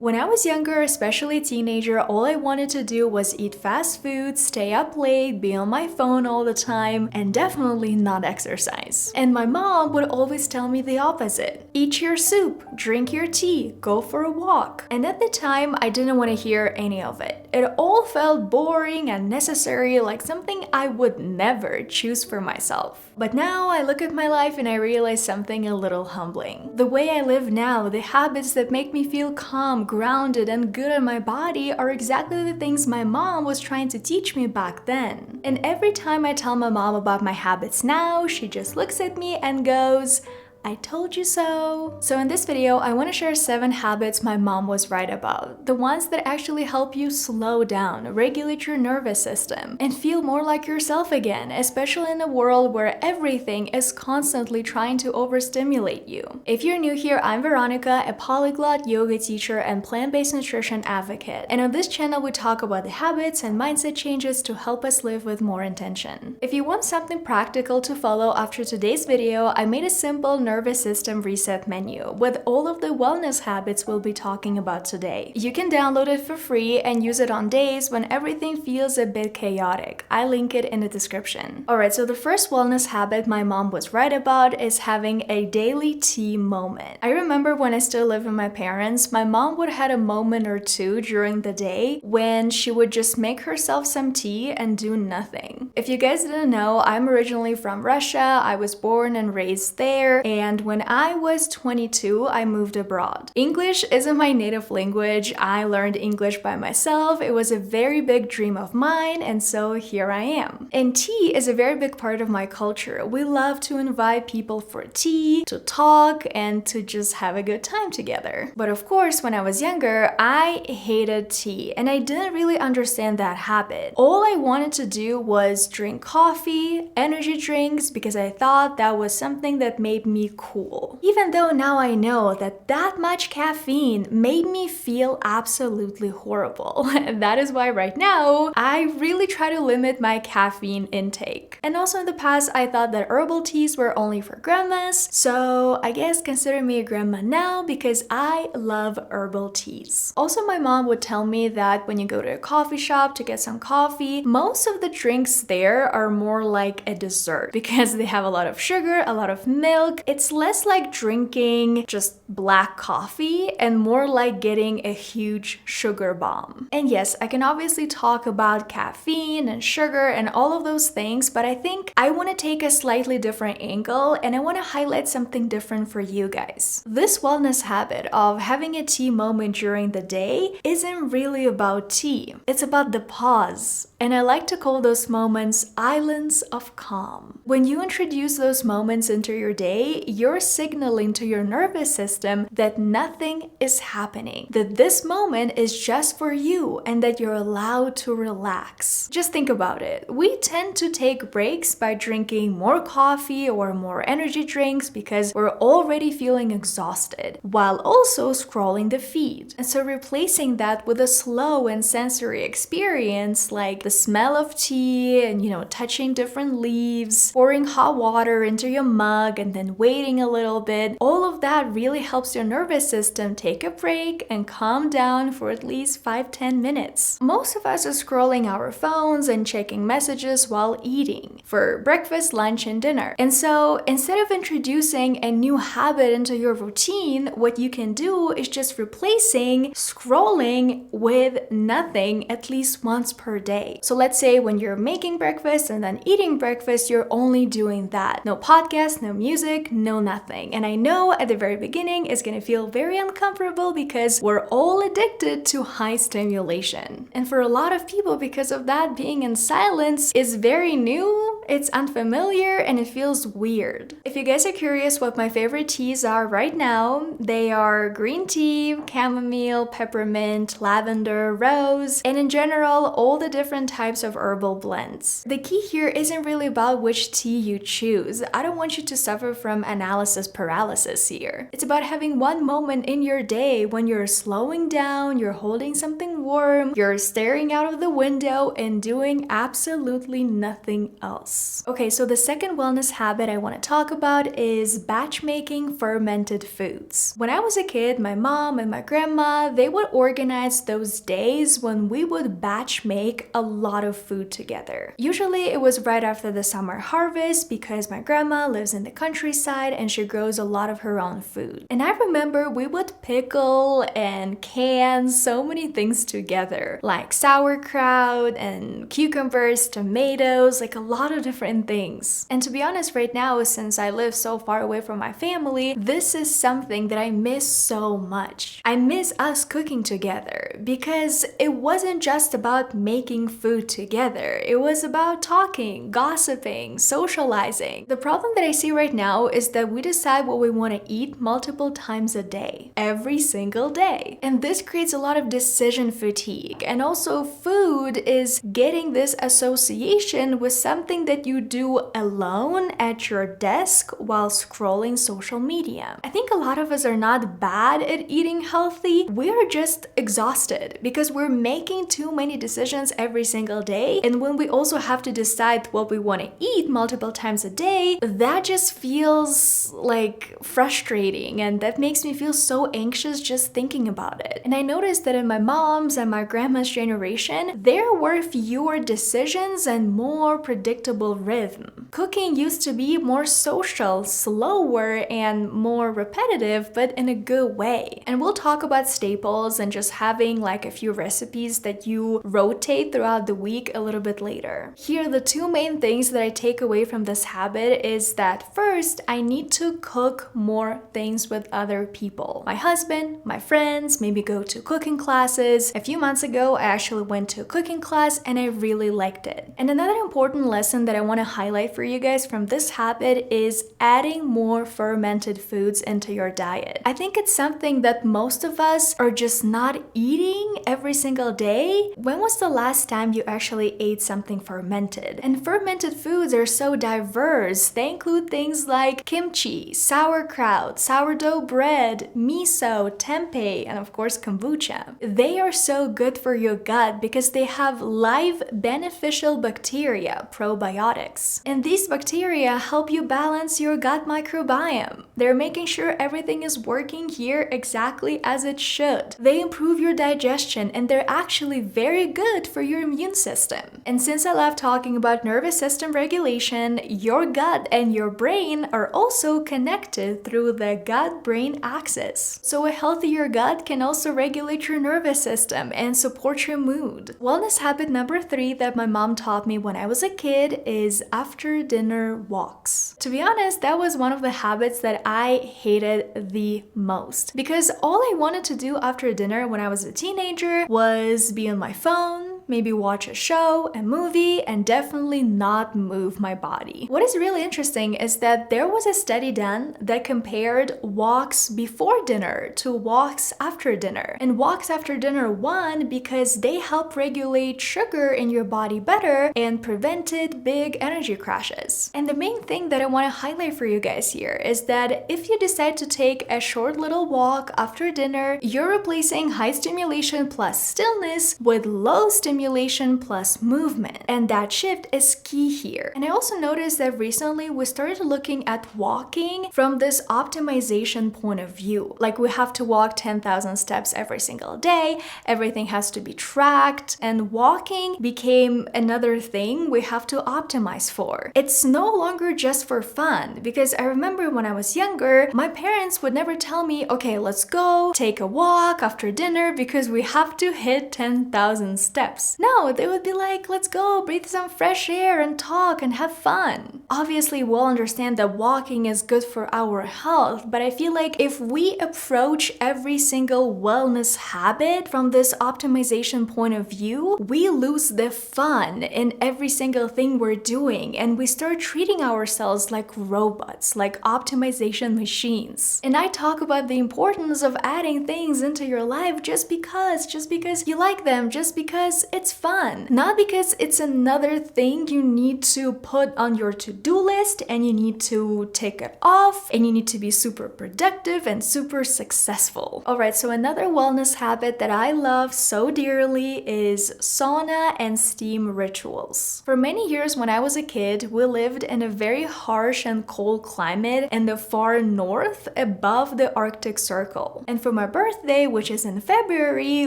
When I was younger, especially a teenager, all I wanted to do was eat fast food, stay up late, be on my phone all the time, and definitely not exercise. And my mom would always tell me the opposite. Eat your soup, drink your tea, go for a walk. And at the time, I didn't want to hear any of it. It all felt boring and unnecessary, like something I would never choose for myself. But now I look at my life and I realize something a little humbling. The way I live now, the habits that make me feel calm, grounded, and good in my body are exactly the things my mom was trying to teach me back then. And every time I tell my mom about my habits now, she just looks at me and goes, "I told you so." So in this video, I want to share 7 habits my mom was right about. The ones that actually help you slow down, regulate your nervous system, and feel more like yourself again, especially in a world where everything is constantly trying to overstimulate you. If you're new here, I'm Veronika, a polyglot yoga teacher and plant-based nutrition advocate. And on this channel, we talk about the habits and mindset changes to help us live with more intention. If you want something practical to follow after today's video, I made a simple nervous system reset menu with all of the wellness habits we'll be talking about today. You can download it for free and use it on days when everything feels a bit chaotic. I link it in the description. Alright, so the first wellness habit my mom was right about is having a daily tea moment. I remember when I still lived with my parents, my mom would have a moment or two during the day when she would just make herself some tea and do nothing. If you guys didn't know, I'm originally from Russia. I was born and raised there, and when I was 22, I moved abroad. English isn't my native language. I learned English by myself. It was a very big dream of mine, and so here I am. And tea is a very big part of my culture. We love to invite people for tea, to talk, and to just have a good time together. But of course, when I was younger, I hated tea, and I didn't really understand that habit. All I wanted to do was drink coffee, energy drinks, because I thought that was something that made me cool. Even though now I know that that much caffeine made me feel absolutely horrible. That is why right now I really try to limit my caffeine intake. And also in the past I thought that herbal teas were only for grandmas, so I guess consider me a grandma now because I love herbal teas. Also, my mom would tell me that when you go to a coffee shop to get some coffee, most of the drinks there are more like a dessert because they have a lot of sugar, a lot of milk. It's less like drinking just black coffee and more like getting a huge sugar bomb. And yes, I can obviously talk about caffeine and sugar and all of those things, but I think I want to take a slightly different angle and I want to highlight something different for you guys. This wellness habit of having a tea moment during the day isn't really about tea. It's about the pause. And I like to call those moments islands of calm. When you introduce those moments into your day, you're signaling to your nervous system that nothing is happening, that this moment is just for you and that you're allowed to relax. Just think about it. We tend to take breaks by drinking more coffee or more energy drinks because we're already feeling exhausted, while also scrolling the feed. And so replacing that with a slow and sensory experience like the smell of tea and, touching different leaves, pouring hot water into your mug and then waiting a little bit, all of that really helps your nervous system take a break and calm down for at least 5-10 minutes. Most of us are scrolling our phones and checking messages while eating for breakfast, lunch, and dinner. And so instead of introducing a new habit into your routine, what you can do is just replacing scrolling with nothing at least once per day. So let's say when you're making breakfast and then eating breakfast, you're only doing that. No podcast, no music, no nothing. And I know at the very beginning it's gonna feel very uncomfortable because we're all addicted to high stimulation. And for a lot of people, because of that, being in silence is very new, it's unfamiliar, and it feels weird. If you guys are curious what my favorite teas are right now, they are green tea, chamomile, peppermint, lavender, rose, and in general, all the different types of herbal blends. The key here isn't really about which tea you choose. I don't want you to suffer from analysis paralysis here. It's about having one moment in your day when you're slowing down, you're holding something warm, you're staring out of the window and doing absolutely nothing else. wellness. Okay, so the second wellness habit I want to talk about is batch making fermented foods. When I was a kid, my mom and my grandma, they would organize those days when we would batch make a lot of food together. Usually it was right after the summer harvest because my grandma lives in the countryside and she grows a lot of her own food. And I remember we would pickle and can so many things together, like sauerkraut and cucumbers, tomatoes, like a lot of different things. And to be honest, right now, since I live so far away from my family, this is something that I miss so much. I miss us cooking together because it wasn't just about making food together. It was about talking, gossiping, socializing. The problem that I see right now is that we decide what we want to eat multiple times a day, every single day. And this creates a lot of decision fatigue. And also food is getting this association with something that you do alone at your desk while scrolling social media. I think a lot of us are not bad at eating healthy. We're just exhausted because we're making too many decisions every single day. And when we also have to decide what we want to eat multiple times a day, that just feels like frustrating, and that makes me feel so anxious just thinking about it. And I noticed that in my mom's and my grandma's generation, there were fewer decisions and more predictable rhythm. Cooking used to be more social, slower, and more repetitive, but in a good way. And we'll talk about staples and just having like a few recipes that you rotate throughout the week a little bit later. Here, the two main things that I take away from this habit is that first, I need to cook more things with other people. My husband, my friends, maybe go to cooking classes. A few months ago, I actually went to a cooking class and I really liked it. And another important lesson that I want to highlight for you guys from this habit is adding more fermented foods into your diet. I think it's something that most of us are just not eating every single day. When was the last time you actually ate something fermented? And fermented foods are so diverse. They include things like kimchi, sauerkraut, sourdough bread, miso, tempeh, and of course kombucha. They are so good for your gut because they have live beneficial bacteria, probiotics. And these bacteria help you balance your gut microbiome. They're making sure everything is working here exactly as it should. They improve your digestion and they're actually very good for your immune system. And since I love talking about nervous system regulation, your gut and your brain are also connected through the gut-brain axis. So a healthier gut can also regulate your nervous system and support your mood. Wellness habit number 3 that my mom taught me when I was a kid is after dinner walks. To be honest, that was one of the habits that I hated the most because all I wanted to do after dinner when I was a teenager was be on my phone, maybe watch a show, a movie, and definitely not move my body. What is really interesting is that there was a study done that compared walks before dinner to walks after dinner. And walks after dinner won because they help regulate sugar in your body better and prevented big energy crashes. And the main thing that I want to highlight for you guys here is that if you decide to take a short little walk after dinner, you're replacing high stimulation plus stillness with low stimulation plus movement. And that shift is key here. And I also noticed that recently we started looking at walking from this optimization point of view. Like we have to walk 10,000 steps every single day, everything has to be tracked, and walking became another thing we have to optimize for. It's no longer just for fun, because I remember when I was younger, my parents would never tell me, okay, let's go take a walk after dinner because we have to hit 10,000 steps. No, they would be like, let's go breathe some fresh air and talk and have fun. Obviously, we'll understand that walking is good for our health, but I feel like if we approach every single wellness habit from this optimization point of view, we lose the fun in every single thing we're doing and we start treating ourselves like robots, like optimization machines. And I talk about the importance of adding things into your life just because you like them, just because it's fun, not because it's another thing you need to put on your to-do list and you need to take it off and you need to be super productive and super successful. Alright, so another wellness habit that I love so dearly is sauna and steam rituals. For many years when I was a kid, we lived in a very harsh and cold climate in the far north above the Arctic Circle. And for my birthday, which is in February,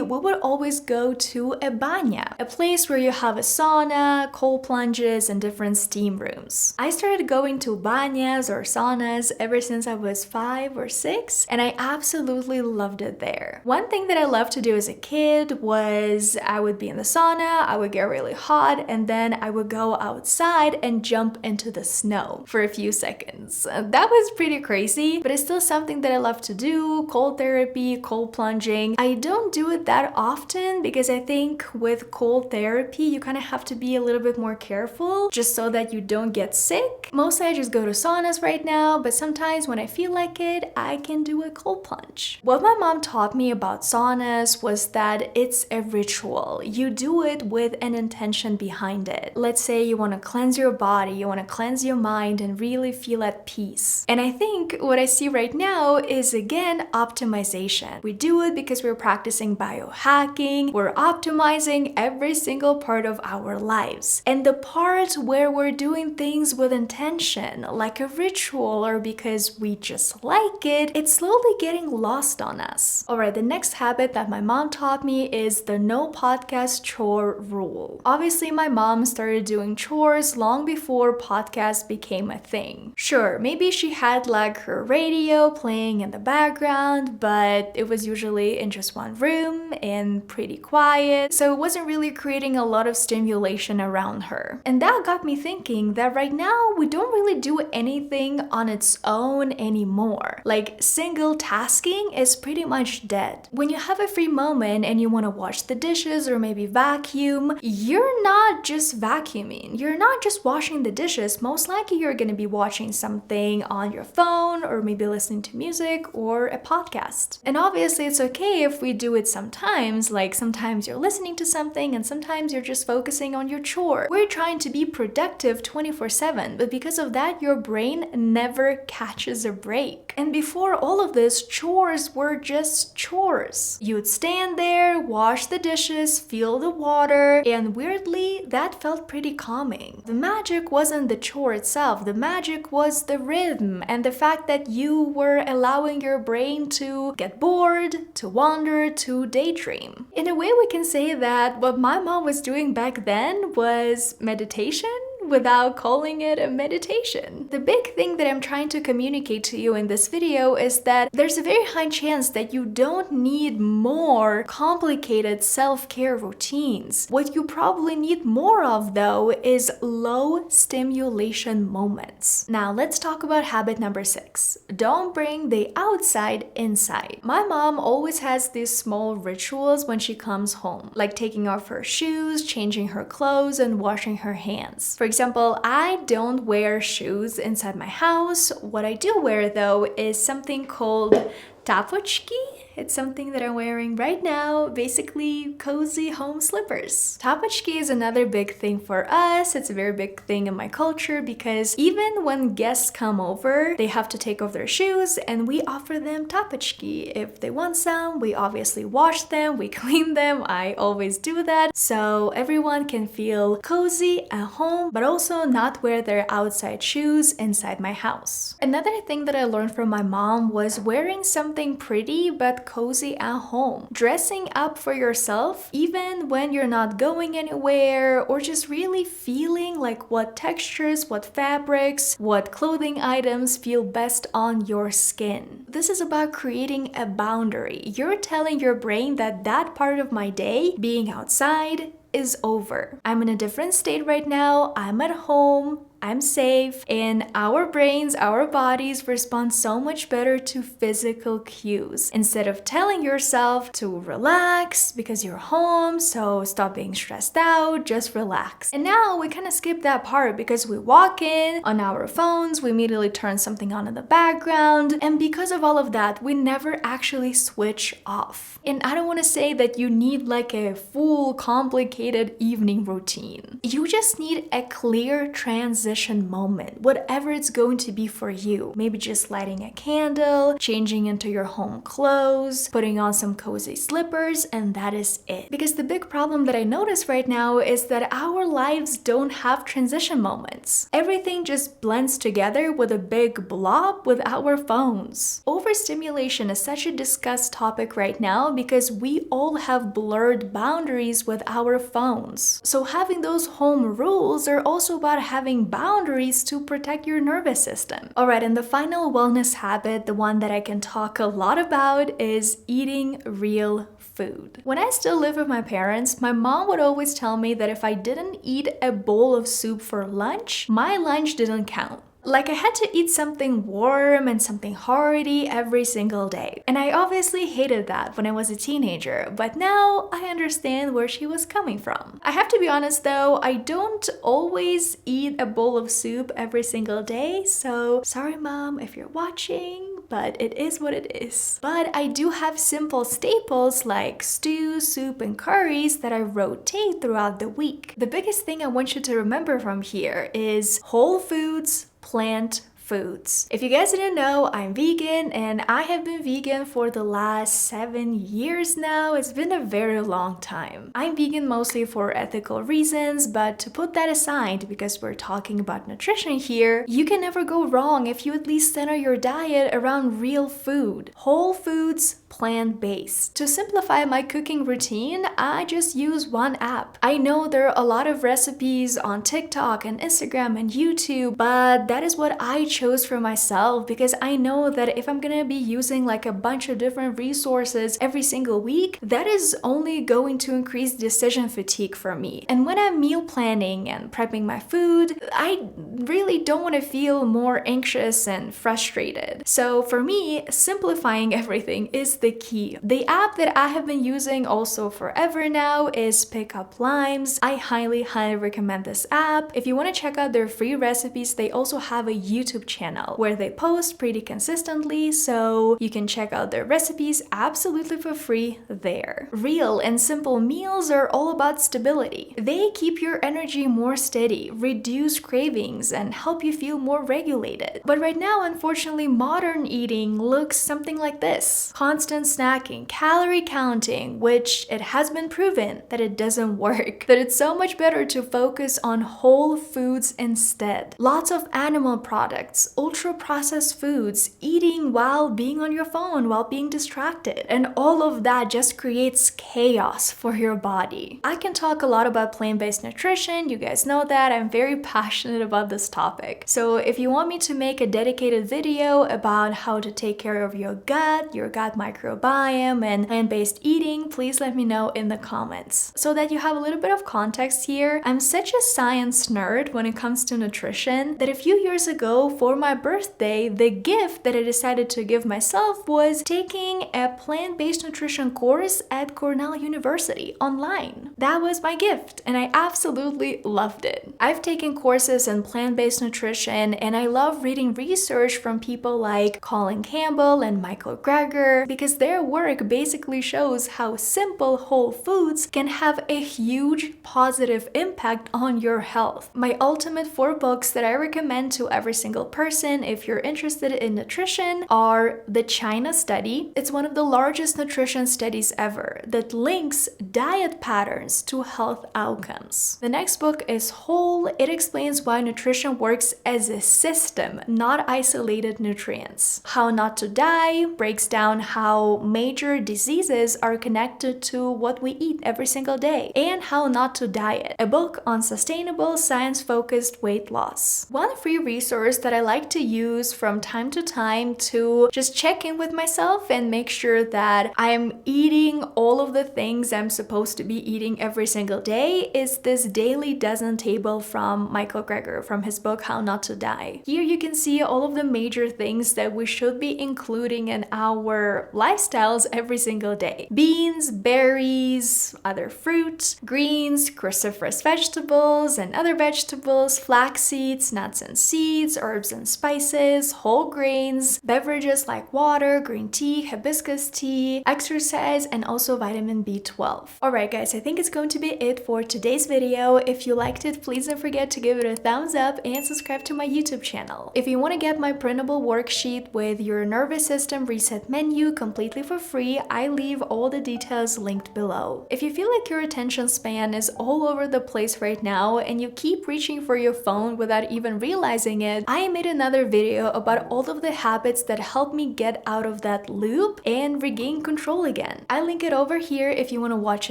we would always go to a banya, a place where you have a sauna, cold plunges, and different steam rooms. I started going to banyas or saunas ever since I was 5 or 6, and I absolutely loved it there. One thing that I loved to do as a kid was I would be in the sauna, I would get really hot, and then I would go outside and jump into the snow for a few seconds. That was pretty crazy, but it's still something that I love to do. Cold therapy, cold plunging. I don't do it that often because I think with cold therapy, you kind of have to be a little bit more careful just so that you don't get sick. Mostly I just go to saunas right now, but sometimes when I feel like it, I can do a cold plunge. What my mom taught me about saunas was that it's a ritual. You do it with an intention behind it. Let's say you want to cleanse your body, you want to cleanse your mind and really feel at peace. And I think what I see right now is again optimization. We do it because we're practicing biohacking, we're optimizing every single part of our lives. And the part where we're doing things with intention, like a ritual or because we just like it, it's slowly getting lost on us. Alright, the next habit that my mom taught me is the no podcast chore rule. Obviously, my mom started doing chores long before podcasts became a thing. Sure, maybe she had like her radio playing in the background, but it was usually in just one room and pretty quiet, so it wasn't really creating a lot of stimulation around her. And that got me thinking that right now we don't really do anything on its own anymore. Like single tasking is pretty much dead. When you have a free moment and you want to wash the dishes or maybe vacuum, you're not just vacuuming. You're not just washing the dishes. Most likely you're going to be watching something on your phone or maybe listening to music or a podcast. And obviously it's okay if we do it sometimes, like sometimes you're listening to something and sometimes you're just focusing on your chore. We're trying to be productive 24/7, but because of that, your brain never catches a break. And before all of this, chores were just chores. You'd stand there, wash the dishes, feel the water, and weirdly, that felt pretty calming. The magic wasn't the chore itself, the magic was the rhythm and the fact that you were allowing your brain to get bored, to wander, to daydream. In a way, we can say that what my mom was doing back then was meditation without calling it a meditation. The big thing that I'm trying to communicate to you in this video is that there's a very high chance that you don't need more complicated self-care routines. What you probably need more of though is low stimulation moments. Now let's talk about habit number 6. Don't bring the outside inside. My mom always has these small rituals when she comes home, like taking off her shoes, changing her clothes, and washing her hands. For example, I don't wear shoes inside my house. What I do wear though is something called tapochki. It's something that I'm wearing right now, basically cozy home slippers. Tapochki is another big thing for us. It's a very big thing in my culture because even when guests come over, they have to take off their shoes and we offer them tapochki. If they want some, we obviously wash them, we clean them. I always do that. So everyone can feel cozy at home, but also not wear their outside shoes inside my house. Another thing that I learned from my mom was wearing something pretty but cozy at home. Dressing up for yourself, even when you're not going anywhere, or just really feeling like what textures, what fabrics, what clothing items feel best on your skin. This is about creating a boundary. You're telling your brain that that part of my day, being outside, is over. I'm in a different state right now. I'm at home. I'm safe, and our brains, our bodies respond so much better to physical cues. Instead of telling yourself to relax because you're home, so stop being stressed out, just relax. And now we kind of skip that part because we walk in on our phones, we immediately turn something on in the background, and because of all of that, we never actually switch off. And I don't want to say that you need like a full complicated evening routine. You just need a clear transition moment, whatever it's going to be for you. Maybe just lighting a candle, changing into your home clothes, putting on some cozy slippers, and that is it. Because the big problem that I notice right now is that our lives don't have transition moments. Everything just blends together with a big blob with our phones. Overstimulation is such a discussed topic right now because we all have blurred boundaries with our phones. So having those home rules are also about having boundaries to protect your nervous system. Alright, and the final wellness habit, the one that I can talk a lot about, is eating real food. When I still lived with my parents, my mom would always tell me that if I didn't eat a bowl of soup for lunch, my lunch didn't count. Like I had to eat something warm and something hearty every single day. And I obviously hated that when I was a teenager, but now I understand where she was coming from. I have to be honest though, I don't always eat a bowl of soup every single day, so sorry mom if you're watching, but it is what it is. But I do have simple staples like stew, soup, and curries that I rotate throughout the week. The biggest thing I want you to remember from here is whole foods, plant foods. If you guys didn't know, I'm vegan and I have been vegan for the last 7 years now. It's been a very long time. I'm vegan mostly for ethical reasons, but to put that aside, because we're talking about nutrition here, you can never go wrong if you at least center your diet around real food. Whole foods, plant-based. To simplify my cooking routine, I just use one app. I know there are a lot of recipes on TikTok and Instagram and YouTube, but that is what I chose for myself because I know that if I'm gonna be using like a bunch of different resources every single week, that is only going to increase decision fatigue for me. And when I'm meal planning and prepping my food, I really don't want to feel more anxious and frustrated. So for me, simplifying everything is the key. The app that I have been using also forever now is Pick Up Limes. I highly recommend this app. If you want to check out their free recipes, they also have a YouTube channel where they post pretty consistently, so you can check out their recipes absolutely for free there. Real and simple meals are all about stability. They keep your energy more steady, reduce cravings, and help you feel more regulated. But right now, unfortunately, modern eating looks something like this. Constant snacking, calorie counting, which it has been proven that it doesn't work, that it's so much better to focus on whole foods instead. Lots of animal products, ultra-processed foods, eating while being on your phone, while being distracted, and all of that just creates chaos for your body. I can talk a lot about plant-based nutrition, you guys know that, I'm very passionate about this topic. So if you want me to make a dedicated video about how to take care of your gut microbiome, and plant-based eating, please let me know in the comments. So that you have a little bit of context here, I'm such a science nerd when it comes to nutrition that a few years ago for my birthday, the gift that I decided to give myself was taking a plant-based nutrition course at Cornell University online. That was my gift and I absolutely loved it. I've taken courses in plant-based nutrition and I love reading research from people like Colin Campbell and Michael Greger because their work basically shows how simple whole foods can have a huge positive impact on your health. My ultimate 4 books that I recommend to every single person if you're interested in nutrition are The China Study. It's one of the largest nutrition studies ever that links diet patterns to health outcomes. The next book is Whole. It explains why nutrition works as a system, not isolated nutrients. How Not to Die breaks down how how major diseases are connected to what we eat every single day, and How Not to Diet, a book on sustainable, science-focused weight loss. One free resource that I like to use from time to time to just check in with myself and make sure that I'm eating all of the things I'm supposed to be eating every single day is this daily dozen table from Michael Greger from his book How Not to Die. Here you can see all of the major things that we should be including in our lifestyles every single day. Beans, berries, other fruit, greens, cruciferous vegetables and other vegetables, flax seeds, nuts and seeds, herbs and spices, whole grains, beverages like water, green tea, hibiscus tea, exercise, and also vitamin B12. Alright guys, I think it's going to be it for today's video. If you liked it, please don't forget to give it a thumbs up and subscribe to my YouTube channel. If you want to get my printable worksheet with your nervous system reset menu completely for free, I leave all the details linked below. If you feel like your attention span is all over the place right now and you keep reaching for your phone without even realizing it, I made another video about all of the habits that help me get out of that loop and regain control again. I link it over here if you want to watch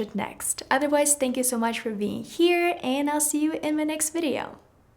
it next. Otherwise, thank you so much for being here and I'll see you in my next video.